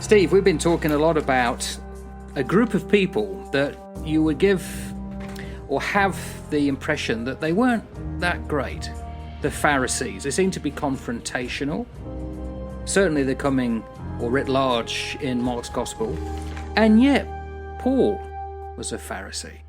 Steve, we've been talking a lot about a group of people that you would give or have the impression that they weren't that great. The Pharisees. They seem to be confrontational. Certainly they're coming, or writ large, in Mark's Gospel. And yet, Paul was a Pharisee.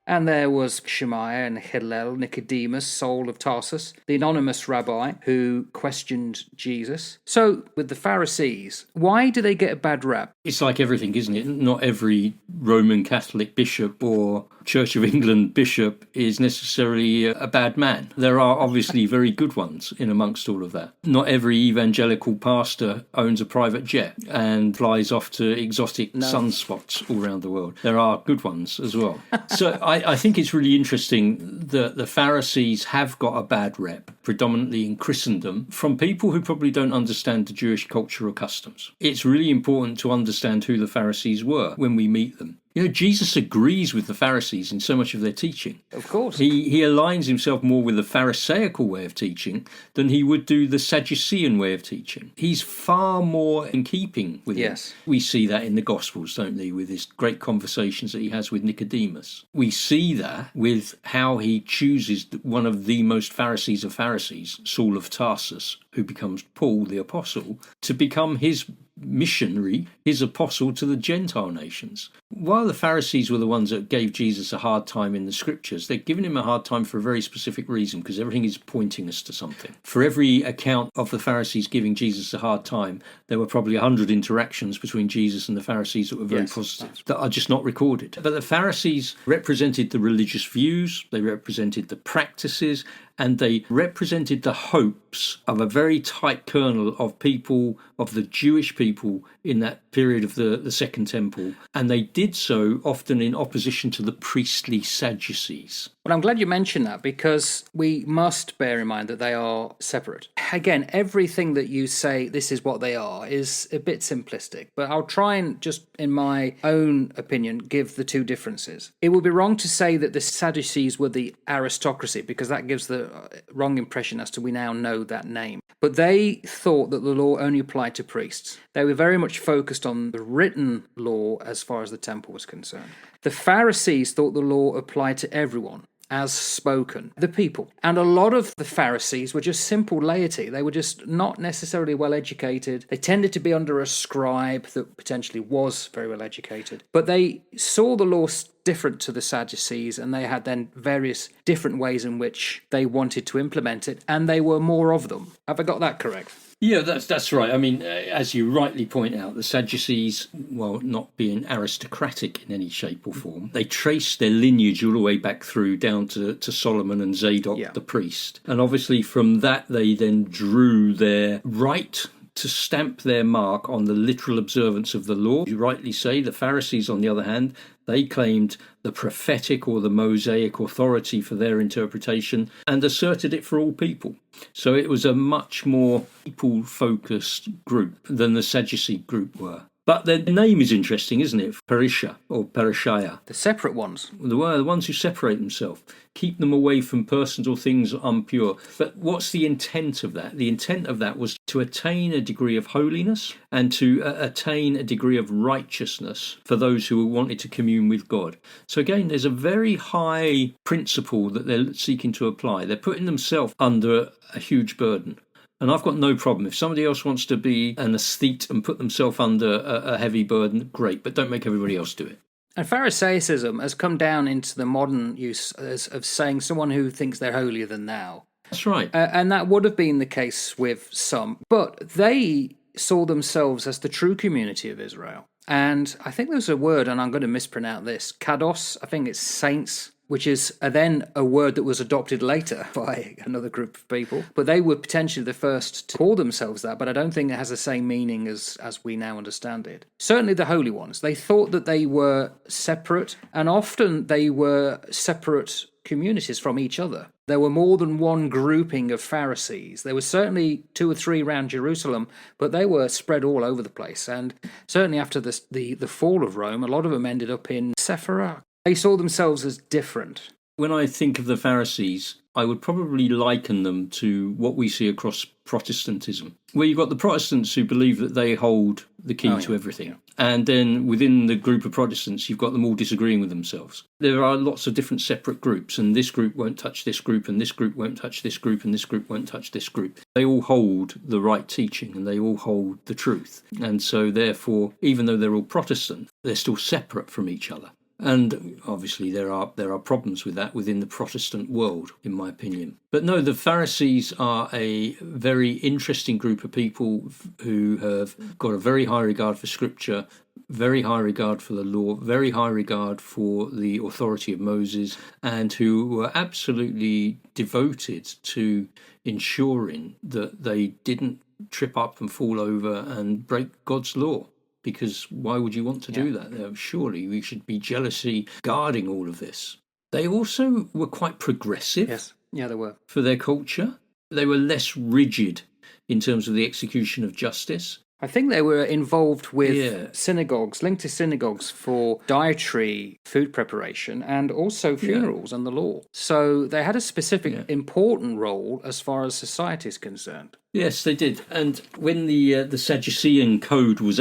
And there was Shemaiah and Hillel, Nicodemus, Saul of Tarsus, the anonymous rabbi who questioned Jesus. So, with the Pharisees, why do they get a bad rap? It's like everything, isn't it? Not every Roman Catholic bishop or Church of England bishop is necessarily a bad man. There are obviously very good ones in amongst all of that. Not every evangelical pastor owns a private jet and flies off to exotic sunspots all around the world. There are good ones as well. So I think it's really interesting that the Pharisees have got a bad rep, predominantly in Christendom, from people who probably don't understand the Jewish culture or customs. It's really important to understand who the Pharisees were when we meet them. You know, Jesus agrees with the Pharisees in so much of their teaching. Of course. He aligns himself more with the Pharisaical way of teaching than he would do the Sadducean way of teaching. He's far more in keeping with it. We see that in the Gospels, don't we, with his great conversations that he has with Nicodemus. We see that with how he chooses one of the most Pharisees of Pharisees, Saul of Tarsus, who becomes Paul the Apostle, to become his missionary, his apostle to the Gentile nations. While the Pharisees were the ones that gave Jesus a hard time in the scriptures, they're giving him a hard time for a very specific reason, because everything is pointing us to something. For every account of the Pharisees giving Jesus a hard time, there were probably 100 interactions between Jesus and the Pharisees that were very positive, that are just not recorded. But the Pharisees represented the religious views, they represented the practices, and they represented the hopes of a very tight kernel of people, of the Jewish people in that period of the Second Temple. And they did so often in opposition to the priestly Sadducees. Well, I'm glad you mentioned that, because we must bear in mind that they are separate. Again, everything that you say, this is what they are, is a bit simplistic. But I'll try and just, in my own opinion, give the two differences. It would be wrong to say that the Sadducees were the aristocracy, because that gives the wrong impression as to we now know that name. But they thought that the law only applied to priests. They were very much focused on the written law as far as the temple was concerned. The Pharisees thought the law applied to everyone, as spoken, the people. And a lot of the Pharisees were just simple laity. They were just not necessarily well educated. They tended to be under a scribe that potentially was very well educated. But they saw the law different to the Sadducees, and they had then various different ways in which they wanted to implement it, and they were more of them. Have I got that correct? Yeah, that's right. I mean, as you rightly point out, the Sadducees, while not being aristocratic in any shape or form, they traced their lineage all the way back through down to Solomon and Zadok the priest. And obviously from that they then drew their right to stamp their mark on the literal observance of the law. You rightly say, the Pharisees, on the other hand, they claimed the prophetic or the Mosaic authority for their interpretation and asserted it for all people. So it was a much more people-focused group than the Sadducee group were. But their name is interesting, isn't it? Parisha or Parishaya. The separate ones. The ones who separate themselves. Keep them away from persons or things impure. But what's the intent of that? The intent of that was to attain a degree of holiness and to attain a degree of righteousness for those who wanted to commune with God. So again, there's a very high principle that they're seeking to apply. They're putting themselves under a huge burden. And I've got no problem. If somebody else wants to be an aesthete and put themselves under a heavy burden, great, but don't make everybody else do it. And Pharisaism has come down into the modern use of saying someone who thinks they're holier than thou. That's right. And that would have been the case with some. But they saw themselves as the true community of Israel. And I think there's a word, and I'm going to mispronounce this, kados, I think it's saints, which is then a word that was adopted later by another group of people. But they were potentially the first to call themselves that, but I don't think it has the same meaning as we now understand it. Certainly the holy ones. They thought that they were separate, and often they were separate communities from each other. There were more than one grouping of Pharisees. There were certainly 2 or 3 around Jerusalem, but they were spread all over the place. And certainly after the fall of Rome, a lot of them ended up in Sephora. They saw themselves as different. When I think of the Pharisees, I would probably liken them to what we see across Protestantism, where you've got the Protestants who believe that they hold the key to everything. Yeah. And then within the group of Protestants, you've got them all disagreeing with themselves. There are lots of different separate groups, and this group won't touch this group, and this group won't touch this group, and this group won't touch this group. They all hold the right teaching, and they all hold the truth. And so therefore, even though they're all Protestant, they're still separate from each other. And obviously there are problems with that within the Protestant world, in my opinion. But no, the Pharisees are a very interesting group of people who have got a very high regard for Scripture, very high regard for the law, very high regard for the authority of Moses, and who were absolutely devoted to ensuring that they didn't trip up and fall over and break God's law. Because why would you want to do that? Surely we should be jealously guarding all of this. They also were quite progressive. Yes, yeah, they were. For their culture. They were less rigid in terms of the execution of justice. I think they were involved with synagogues, linked to synagogues for dietary food preparation and also funerals and the law. So they had a specific important role as far as society is concerned. Yes, they did. And when the Sadducean code was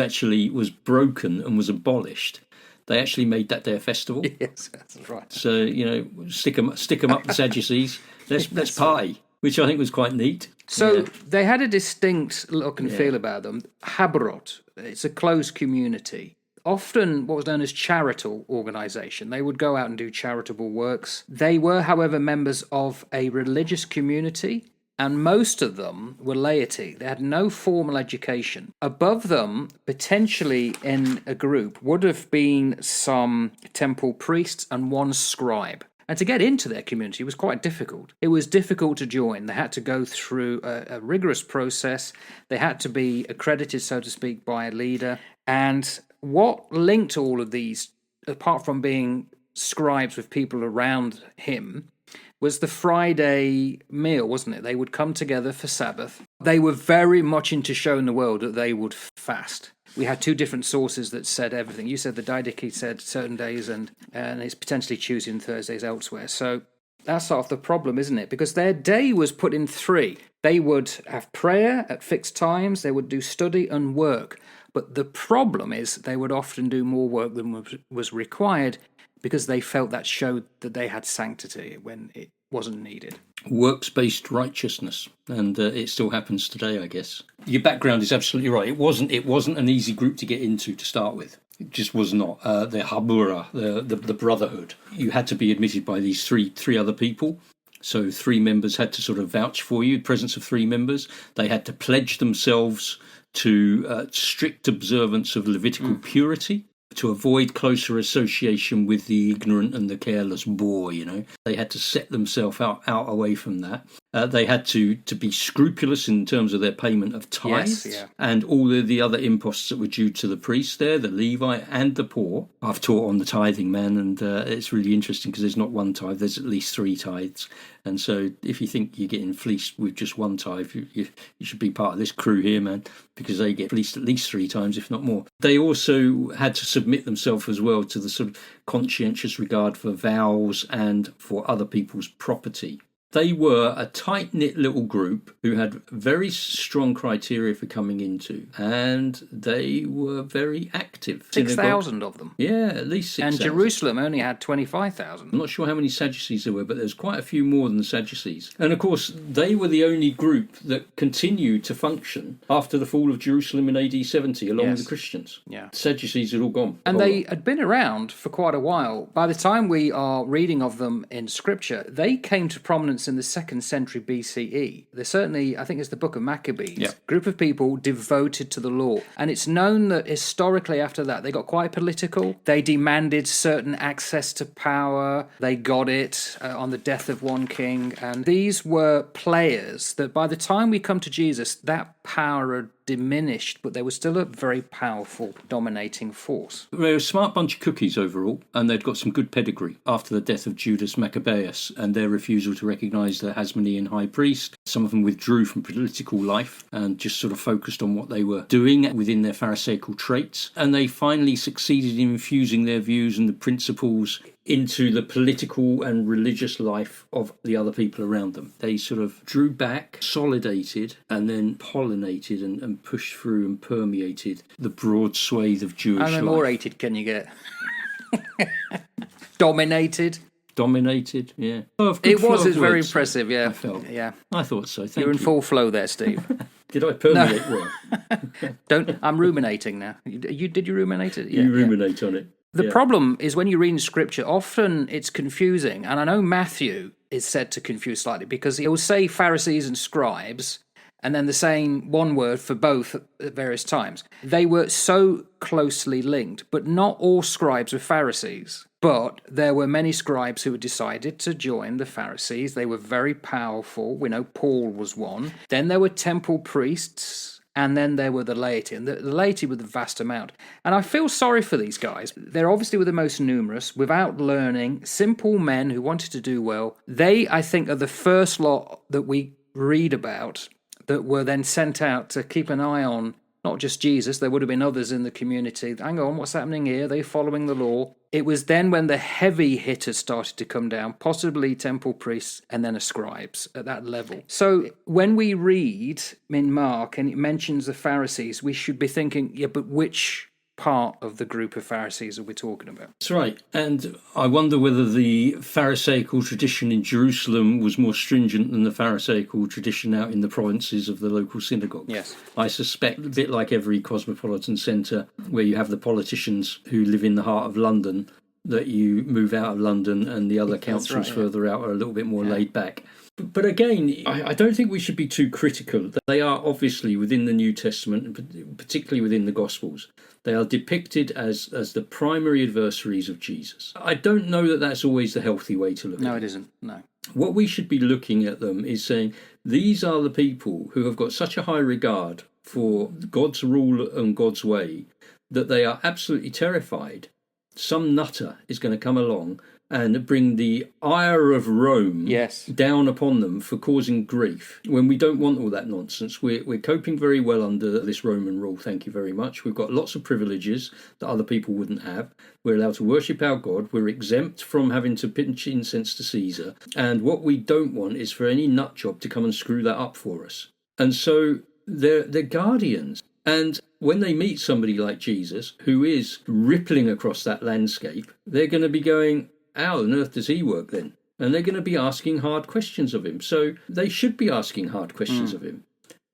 broken and was abolished, they actually made that day a festival. Yes, that's right. So, stick 'em up, the Sadducees. Let's party, which I think was quite neat. So they had a distinct look and feel about them. Habrot, it's a closed community. Often what was known as charitable organisation. They would go out and do charitable works. They were, however, members of a religious community, and most of them were laity. They had no formal education. Above them, potentially in a group, would have been some temple priests and one scribe. And to get into their community was quite difficult. It was difficult to join. They had to go through a rigorous process. They had to be accredited, so to speak, by a leader. And what linked all of these, apart from being scribes with people around him, was the Friday meal, wasn't it? They would come together for Sabbath. They were very much into showing the world that they would fast. We had two different sources that said everything. You said the Didache said certain days and it's potentially Tuesday and Thursdays elsewhere. So that's sort of the problem, isn't it? Because their day was put in three. They would have prayer at fixed times. They would do study and work. But the problem is they would often do more work than was required because they felt that showed that they had sanctity when it wasn't needed. Works-based righteousness, and it still happens today, I guess. Your background is absolutely right. It wasn't an easy group to get into to start with. It just was not. The Habura, the brotherhood. You had to be admitted by these three other people. So 3 members had to sort of vouch for you, presence of 3 members. They had to pledge themselves to strict observance of Levitical purity, to avoid closer association with the ignorant and the careless boy, They had to set themselves out away from that. They had to be scrupulous in terms of their payment of tithes and all the other imposts that were due to the priest there, the Levite and the poor. I've taught on the tithing, man, and it's really interesting because there's not one tithe, there's at least 3 tithes. And so if you think you're getting fleeced with just 1 tithe, you should be part of this crew here, man, because they get fleeced at least 3 times, if not more. They also had to submit themselves as well to the sort of conscientious regard for vows and for other people's property. They were a tight-knit little group who had very strong criteria for coming into, and they were very active. 6,000 of them. Yeah, at least 6,000. And Jerusalem only had 25,000. I'm not sure how many Sadducees there were, but there's quite a few more than the Sadducees. And of course, they were the only group that continued to function after the fall of Jerusalem in AD 70, along with the Christians. Yeah. The Sadducees had all gone. And they had been around for quite a while. By the time we are reading of them in Scripture, they came to prominence in the 2nd century BCE. They're certainly, I think it's the book of Maccabees, group of people devoted to the law. And it's known that historically after that, they got quite political. They demanded certain access to power. They got it on the death of one king. And these were players that by the time we come to Jesus, that power had diminished, but they were still a very powerful, dominating force. They were a smart bunch of cookies overall, and they'd got some good pedigree after the death of Judas Maccabeus and their refusal to recognise the Hasmonean high priest. Some of them withdrew from political life and just sort of focused on what they were doing within their Pharisaical traits. And they finally succeeded in infusing their views and the principles into the political and religious life of the other people around them. They sort of drew back, solidated, and then pollinated and pushed through and permeated the broad swathe of Jewish life. How memoriated can you get? Dominated, yeah. It was very impressive, yeah. I felt. Yeah. I thought so. Thank you. You're in full flow there, Steve. Did I permeate well? I'm ruminating now. Did you ruminate it? Yeah, you ruminate on it. The problem is when you read in Scripture, often it's confusing. And I know Matthew is said to confuse slightly because he'll say Pharisees and scribes, and then the same one word for both at various times. They were so closely linked, but not all scribes were Pharisees. But there were many scribes who had decided to join the Pharisees. They were very powerful. We know Paul was one. Then there were temple priests. And then there were the laity, and the laity were the vast amount. And I feel sorry for these guys. They're obviously were the most numerous, without learning, simple men who wanted to do well. They, I think, are the first lot that we read about that were then sent out to keep an eye on not just Jesus. There would have been others in the community. Hang on, what's happening here? Are they following the law? It was then when the heavy hitters started to come down, possibly temple priests and then scribes at that level. So when we read in Mark and it mentions the Pharisees, we should be thinking, yeah, but which part of the group of Pharisees are we talking about? That's right. And I wonder whether the Pharisaical tradition in Jerusalem was more stringent than the Pharisaical tradition out in the provinces of the local synagogues. Yes. I suspect, a bit like every cosmopolitan centre where you have the politicians who live in the heart of London, that you move out of London and the other councils further out are a little bit more laid back. But again, I don't think we should be too critical. They are obviously within the New Testament, and particularly within the Gospels, they are depicted as the primary adversaries of Jesus. I don't know that that's always the healthy way to look at it. No, it isn't. No. What we should be looking at them is saying, these are the people who have got such a high regard for God's rule and God's way that they are absolutely terrified some nutter is going to come along and bring the ire of Rome down upon them for causing grief, when we don't want all that nonsense. We're coping very well under this Roman rule, thank you very much. We've got lots of privileges that other people wouldn't have. We're allowed to worship our God. We're exempt from having to pitch incense to Caesar. And what we don't want is for any nut job to come and screw that up for us. And so they're guardians. And when they meet somebody like Jesus, who is rippling across that landscape, they're going to be going, how on earth does he work then? And they're going to be asking hard questions of him. So they should be asking hard questions of him.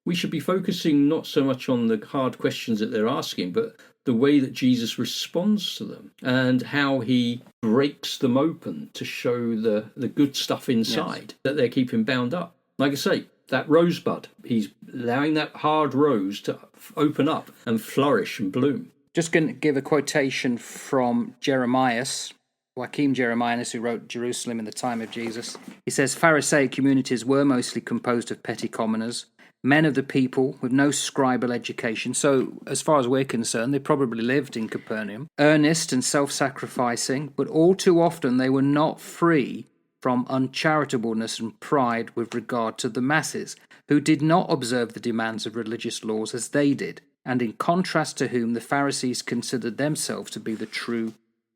We should be focusing not so much on the hard questions that they're asking, but the way that Jesus responds to them and how he breaks them open to show the good stuff inside that they're keeping bound up. Like I say, that rosebud, he's allowing that hard rose to open up and flourish and bloom. Just going to give a quotation from Jeremias, Joachim Jeremias, who wrote Jerusalem in the time of Jesus. He says, Pharisaic communities were mostly composed of petty commoners, men of the people with no scribal education. So, as far as we're concerned, they probably lived in Capernaum. Earnest and self-sacrificing, but all too often they were not free from uncharitableness and pride with regard to the masses, who did not observe the demands of religious laws as they did, and in contrast to whom the Pharisees considered themselves to be the true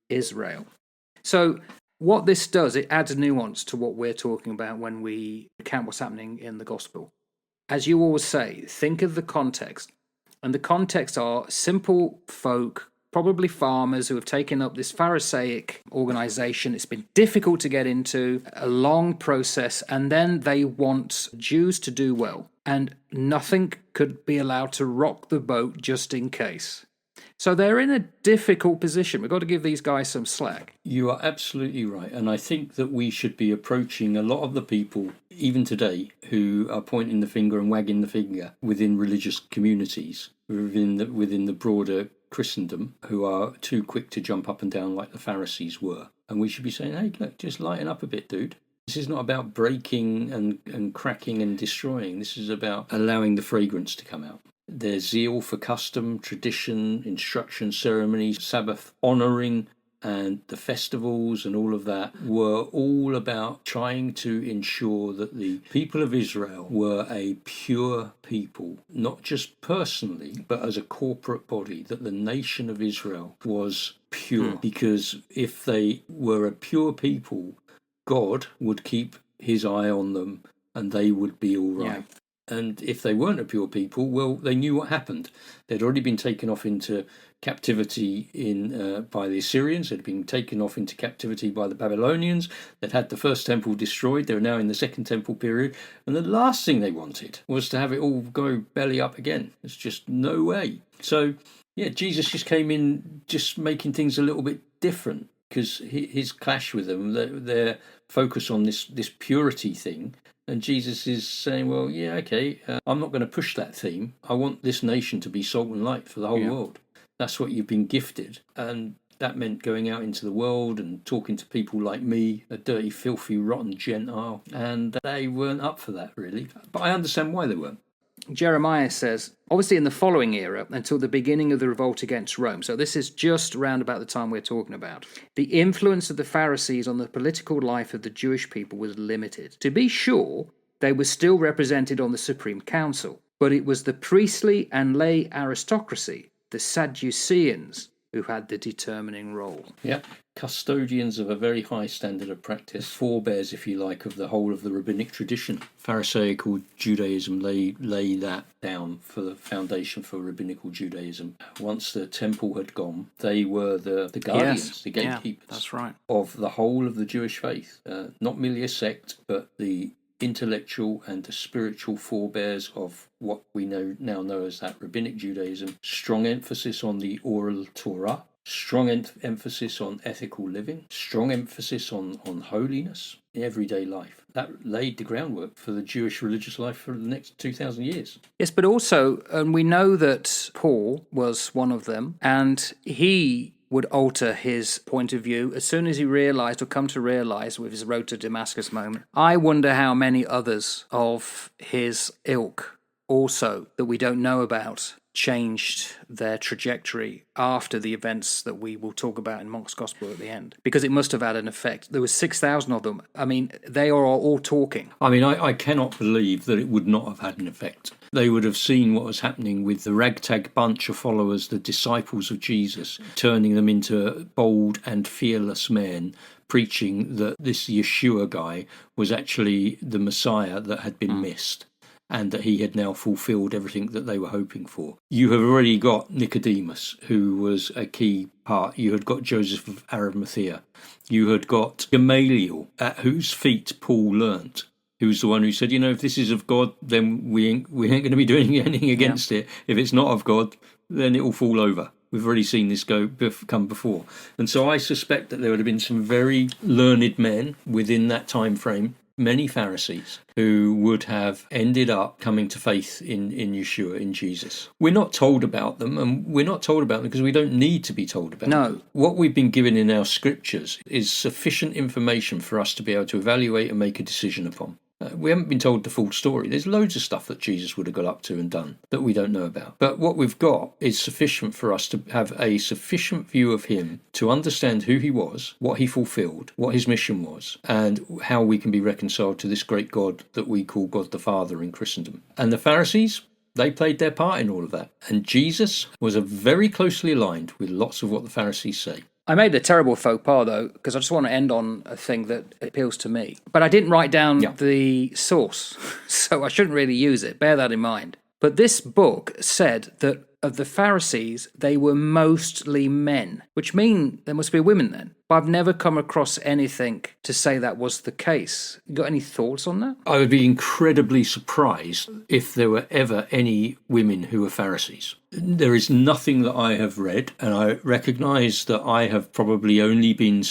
Israel. So what this does, it adds nuance to what we're talking about when we recount what's happening in the gospel. As you always say, think of the context. And the context are simple folk, probably farmers, who have taken up this Pharisaic organization. It's been difficult to get into, a long process, and then they want Jews to do well. And nothing could be allowed to rock the boat just in case. So they're in a difficult position. We've got to give these guys some slack. You are absolutely right. And I think that we should be approaching a lot of the people, even today, who are pointing the finger and wagging the finger within religious communities, within the broader Christendom, who are too quick to jump up and down like the Pharisees were. And we should be saying, hey, look, just lighten up a bit, dude. This is not about breaking and cracking and destroying. This is about allowing the fragrance to come out. Their zeal for custom, tradition, instruction, ceremonies, Sabbath honouring and the festivals and all of that were all about trying to ensure that the people of Israel were a pure people, not just personally, but as a corporate body, that the nation of Israel was pure. Because if they were a pure people, God would keep his eye on them and they would be all right. Yeah. And if they weren't a pure people, well, they knew what happened. They'd already been taken off into captivity by the Assyrians. They'd been taken off into captivity by the Babylonians. They'd had the first temple destroyed. They were now in the second temple period. And the last thing they wanted was to have it all go belly up again. There's just no way. So, yeah, Jesus just came in just making things a little bit different, because his clash with them, their focus on this purity thing. And Jesus is saying, well, yeah, okay, I'm not going to push that theme. I want this nation to be salt and light for the whole world. That's what you've been gifted. And that meant going out into the world and talking to people like me, a dirty, filthy, rotten Gentile. And they weren't up for that, really. But I understand why they weren't. Jeremiah says, obviously in the following era, until the beginning of the revolt against Rome, so this is just around about the time we're talking about, the influence of the Pharisees on the political life of the Jewish people was limited. To be sure, they were still represented on the Supreme Council, but it was the priestly and lay aristocracy, the Sadduceans, who had the determining role. Yeah, custodians of a very high standard of practice, forebears, if you like, of the whole of the rabbinic tradition. Pharisaical Judaism lay that down for the foundation for rabbinical Judaism. Once the temple had gone, they were the guardians, the gatekeepers that's right, of the whole of the Jewish faith. Not merely a sect, but the intellectual and the spiritual forebears of what we now know as that rabbinic Judaism. Strong emphasis on the oral Torah, strong emphasis on ethical living, strong emphasis on holiness in everyday life. That laid the groundwork for the Jewish religious life for the next 2,000 years. Yes, but also, and we know that Paul was one of them, and he would alter his point of view as soon as he realized, or come to realize with his road to Damascus moment. I wonder how many others of his ilk also that we don't know about changed their trajectory after the events that we will talk about in Mark's Gospel at the end, because it must have had an effect. There was 6,000 of them. I mean, they are all talking. I mean, I cannot believe that it would not have had an effect. They would have seen what was happening with the ragtag bunch of followers, the disciples of Jesus, turning them into bold and fearless men, preaching that this Yeshua guy was actually the Messiah that had been missed, and that he had now fulfilled everything that they were hoping for. You have already got Nicodemus, who was a key part. You had got Joseph of Arimathea. You had got Gamaliel, at whose feet Paul learnt, who's the one who said, if this is of God, then we ain't going to be doing anything against it. If it's not of God, then it will fall over. We've already seen this come before. And so I suspect that there would have been some very learned men within that time frame, many Pharisees, who would have ended up coming to faith in Yeshua, in Jesus. We're not told about them, and we're not told about them because we don't need to be told about them. What we've been given in our scriptures is sufficient information for us to be able to evaluate and make a decision upon. We haven't been told the full story. There's loads of stuff that Jesus would have got up to and done that we don't know about. But what we've got is sufficient for us to have a sufficient view of him to understand who he was, what he fulfilled, what his mission was, and how we can be reconciled to this great God that we call God the Father in Christendom. And the Pharisees, they played their part in all of that. And Jesus was very closely aligned with lots of what the Pharisees say. I made a terrible faux pas, though, because I just want to end on a thing that appeals to me. But I didn't write down the source, so I shouldn't really use it. Bear that in mind. But this book said that of the Pharisees, they were mostly men, which mean there must be women then. But I've never come across anything to say that was the case. You got any thoughts on that? I would be incredibly surprised if there were ever any women who were Pharisees. There is nothing that I have read, and I recognise that I have probably only been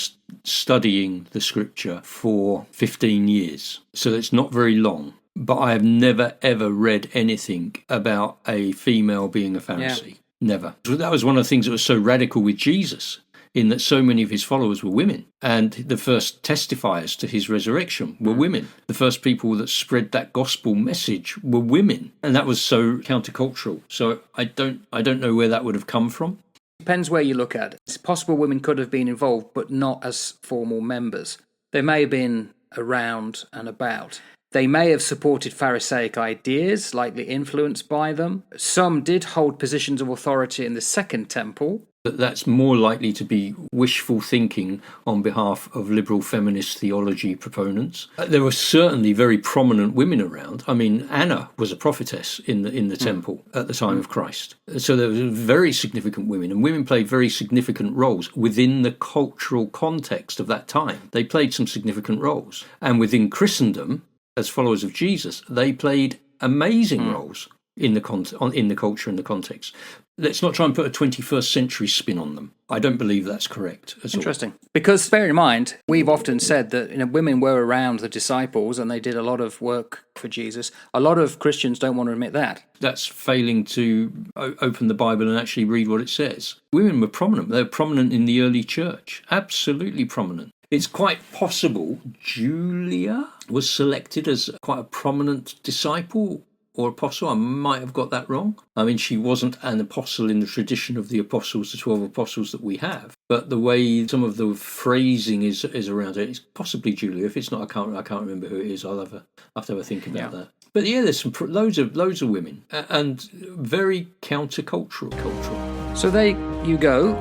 studying the scripture for 15 years, so it's not very long. But I have never, ever read anything about a female being a Pharisee. Yeah. Never. That was one of the things that was so radical with Jesus, in that so many of his followers were women. And the first testifiers to his resurrection were women. The first people that spread that gospel message were women. And that was so countercultural. So I don't know where that would have come from. Depends where you look at it. It's possible women could have been involved, but not as formal members. They may have been around and about. They may have supported Pharisaic ideas, likely influenced by them. Some did hold positions of authority in the Second Temple. That's more likely to be wishful thinking on behalf of liberal feminist theology proponents. There were certainly very prominent women around. I mean, Anna was a prophetess in the temple at the time of Christ. So there were very significant women, and women played very significant roles within the cultural context of that time. They played some significant roles. And within Christendom, as followers of Jesus, they played amazing roles in the culture and the context. Let's not try and put a 21st century spin on them. I don't believe that's correct at all. Interesting. Because bear in mind, we've often said that women were around the disciples and they did a lot of work for Jesus. A lot of Christians don't want to admit that. That's failing to open the Bible and actually read what it says. Women were prominent. They were prominent in the early church. Absolutely prominent. It's quite possible Julia was selected as quite a prominent disciple or apostle. I might have got that wrong. I mean, she wasn't an apostle in the tradition of the apostles, the 12 apostles that we have. But the way some of the phrasing is around it, it's possibly Julia. If it's not, I can't remember who it is. I'll have to have a think about that. But yeah, there's loads of women and very countercultural. So there you go.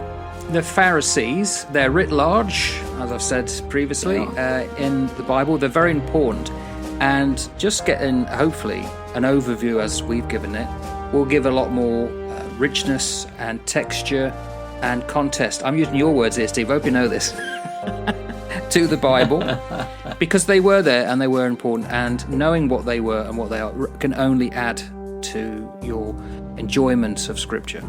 The Pharisees, they're writ large, as I've said previously, in the Bible. They're very important. And just getting, hopefully, an overview as we've given it will give a lot more richness and texture and context. I'm using your words here, Steve. I hope you know this. To the Bible. Because they were there and they were important. And knowing what they were and what they are can only add to your enjoyment of Scripture.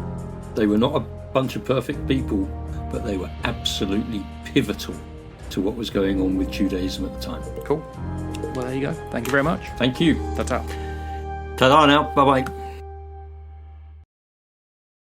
They were not a bunch of perfect people, but they were absolutely pivotal to what was going on with Judaism at the time. Cool. Well, there you go. Thank you very much. Thank you. Ta-ta. Ta-da now. Bye-bye.